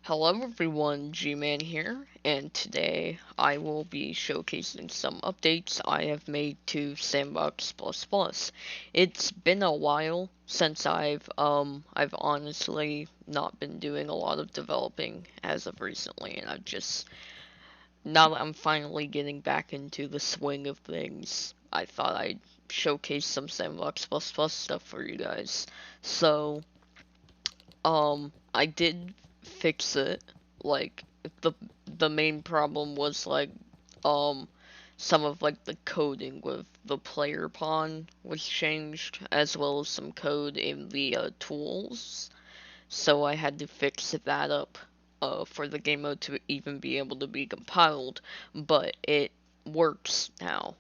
Hello everyone, G-Man here, and today I will be showcasing some updates I have made to Sandbox Plus. It's been a while since I've honestly not been doing a lot of developing as of recently, and now that I'm finally getting back into the swing of things, I thought I'd showcase some Sandbox Plus stuff for you guys. So, I did fix it. Like the the main problem was um some of the coding with the player pawn was changed, as well as some code in the tools. So I had to fix that up for the game mode to even be able to be compiled, but it works now.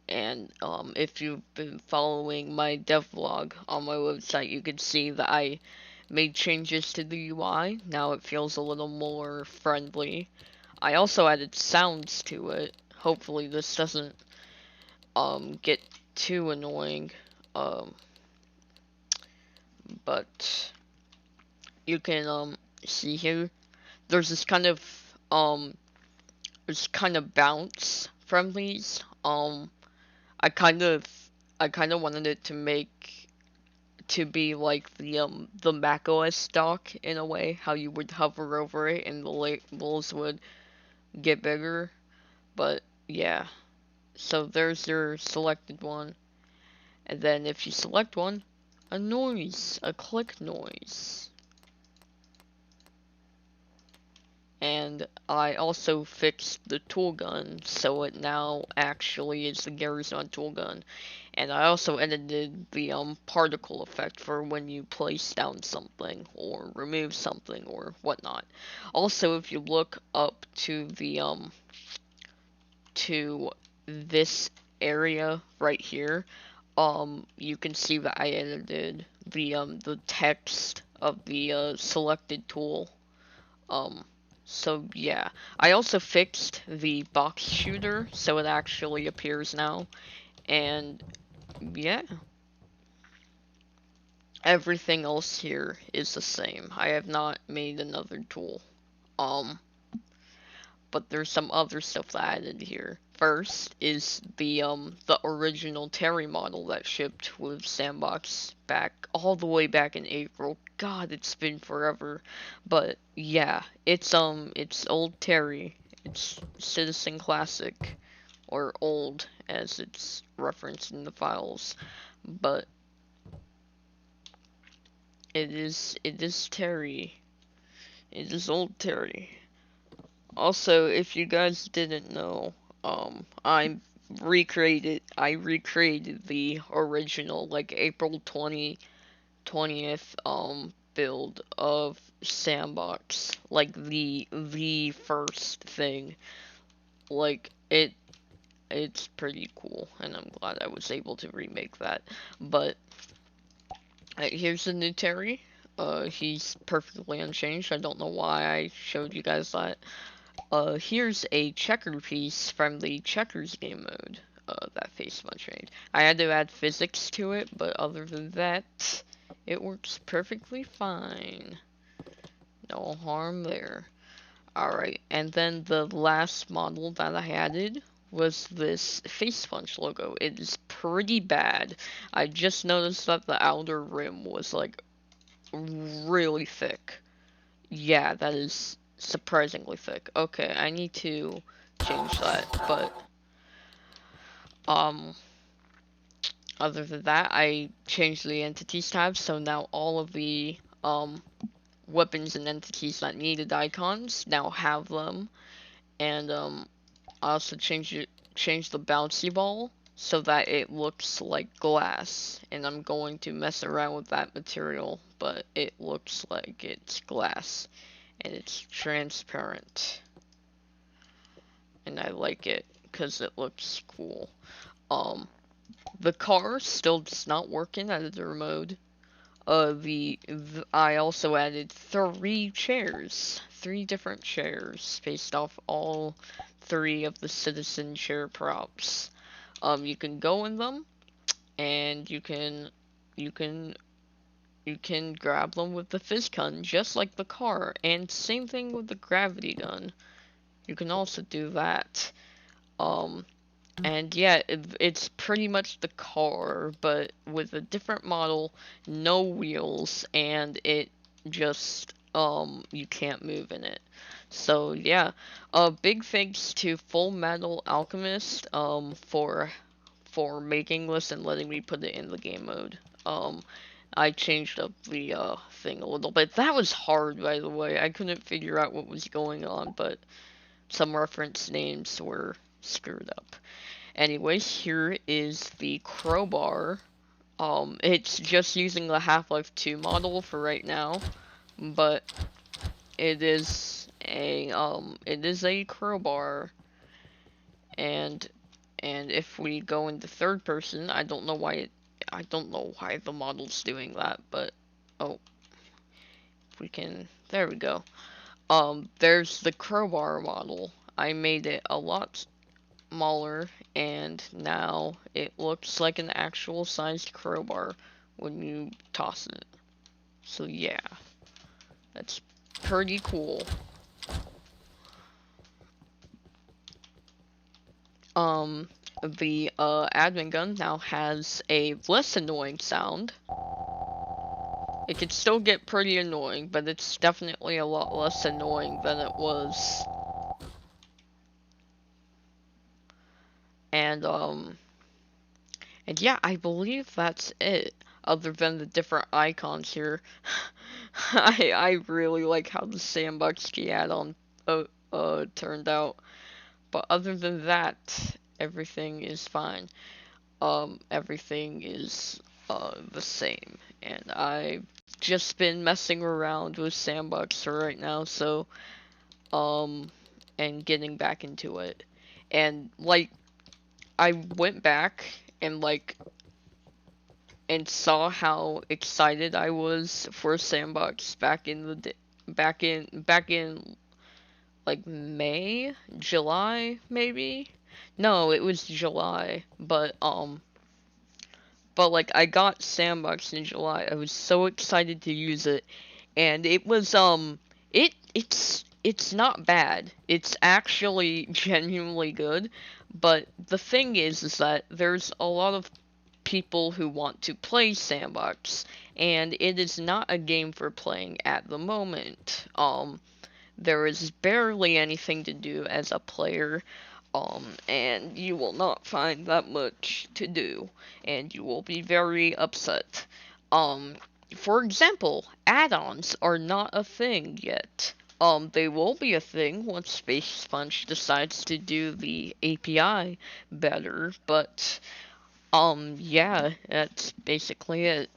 And if you've been following my devlog on my website, you can see that I made changes to the UI. Now it feels a little more friendly. I also added sounds to it. Hopefully this doesn't get too annoying. Um but you can see here there's um this kind of bounce from these. I kind of I kind of wanted it to be like the macOS dock in a way, how you would hover over it and the labels would get bigger. But yeah, so there's your selected one, and then if you select one, a click noise. And I also fixed the tool gun, so it now actually is the Garrison tool gun. And I also edited the particle effect for when you place down something or remove something or whatnot. Also, if you look up to this area right here, you can see that I edited the text of the selected tool. Um, so yeah, I also fixed the box shooter so it actually appears now, and yeah, everything else here is the same. I have not made another tool. Um, but there's some other stuff that I added here. First is the original Terry model that shipped with Sandbox back all the way back in April. God, it's been forever. But yeah, it's old Terry. It's Citizen Classic, or old as it's referenced in the files. But it is Terry. It is old Terry. Also, if you guys didn't know, I recreated the original April 20th build of Sandbox, the first thing. It's pretty cool, and I'm glad I was able to remake that. But here's the new Terry. He's perfectly unchanged. I don't know why I showed you guys that. Here's a checker piece from the checkers game mode. That face much change. I had to add physics to it, but other than that, it works perfectly fine. No harm there. Alright, and then the last model that I added was this face punch logo. It is pretty bad. I just noticed that the outer rim was really thick. Yeah, that is surprisingly thick. Okay, I need to change that, but um other than that, I changed the entities tab, so now all of the weapons and entities that needed icons now have them. And I also changed the bouncy ball so that it looks like glass, and I'm going to mess around with that material, but it looks like it's glass and it's transparent, and I like it because it looks cool. Um, the car still does not work in editor mode. I also added three different chairs based off all three of the citizen chair props. You can go in them, and you can you can grab them with the fizz gun, just like the car, and same thing with the gravity gun. You can also do that. Um, and yeah, it's pretty much the car, but with a different model, no wheels, and it just, you can't move in it. So yeah, big thanks to Full Metal Alchemist, for making this and letting me put it in the game mode. I changed up the thing a little bit. That was hard, by the way. I couldn't figure out what was going on, but some reference names were screwed up. Anyways, here is the crowbar. It's just using the Half-Life 2 model for right now, but it is a crowbar, and if we go into third person, I don't know why the model's doing that, but oh, there we go. There's the crowbar model. I made it a lot smaller, and now it looks like an actual sized crowbar when you toss it. So yeah, that's pretty cool. Um, the admin gun now has a less annoying sound. It can still get pretty annoying, but it's definitely a lot less annoying than it was. And yeah, I believe that's it. Other than the different icons here, I really like how the Sandbox key add-on turned out. But other than that, everything is fine. Everything is the same, and I've just been messing around with Sandbox for right now, so and getting back into it, and like I went back and saw how excited I was for Sandbox back in like May, July maybe. No, it was July, but like I got Sandbox in July. I was so excited to use it, and it was it's not bad. It's actually genuinely good, but the thing is that there's a lot of people who want to play Sandbox, and it is not a game for playing at the moment. There is barely anything to do as a player, and you will not find that much to do, and you will be very upset. Um, for example, add-ons are not a thing yet. They will be a thing once Space Sponge decides to do the API better, but, yeah, that's basically it.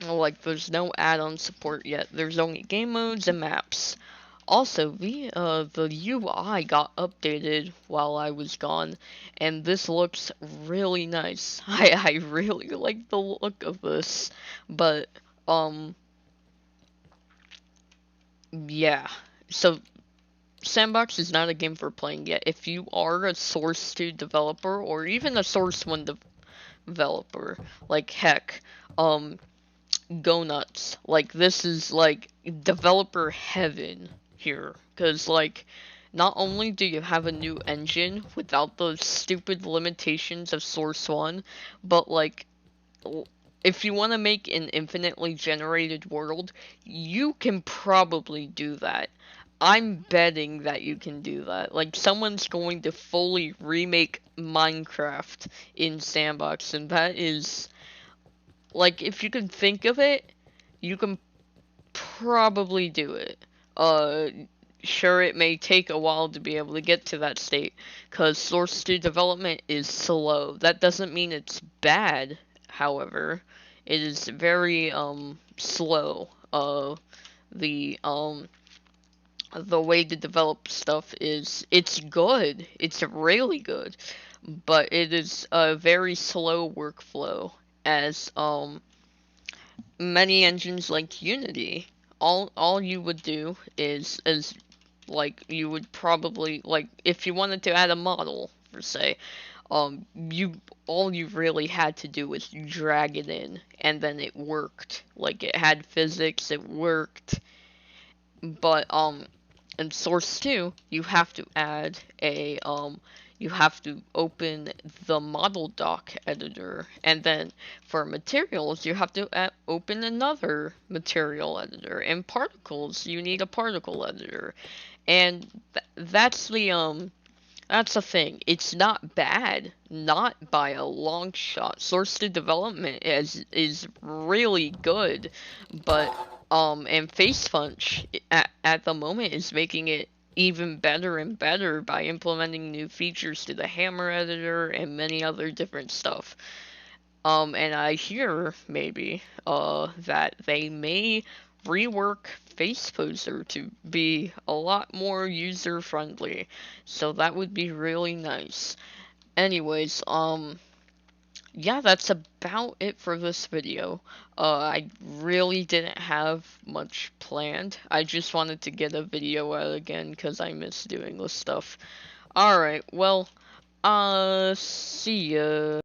Like, there's no add-on support yet. There's only game modes and maps. Also, the UI got updated while I was gone, and this looks really nice. I really like the look of this, but, yeah. So, Sandbox is not a game for playing yet. If you are a Source 2 developer, or even a Source 1 developer, like, heck, go nuts. Like, this is, like, developer heaven here. Because, like, not only do you have a new engine without those stupid limitations of Source 1, but, like, if you want to make an infinitely generated world, you can probably do that. I'm betting that you can do that. Like, someone's going to fully remake Minecraft in Sandbox, and that is, like, if you can think of it, you can probably do it. Uh, sure, it may take a while to be able to get to that state, because Source 2 development is slow. That doesn't mean it's bad, however. It is very, slow. The, the way to develop stuff it's good. It's really good. But it is a very slow workflow, as, many engines like Unity, all you would do is like you would probably, like, if you wanted to add a model for say, you all you really had to do was drag it in, and then it worked. Like, it had physics, it worked. But in source 2, you have to add a you have to open the model doc editor, and then for materials you have to open another material editor, and particles you need a particle editor. And that's the thing. It's not bad, not by a long shot. Source to development is really good, but and Face Punch at the moment is making it even better and better by implementing new features to the hammer editor and many other different stuff. And I hear maybe that they may rework Face Poser to be a lot more user friendly. So that would be really nice. Anyways, yeah, that's about it for this video. I really didn't have much planned. I just wanted to get a video out again because I miss doing this stuff. Alright, well, see ya.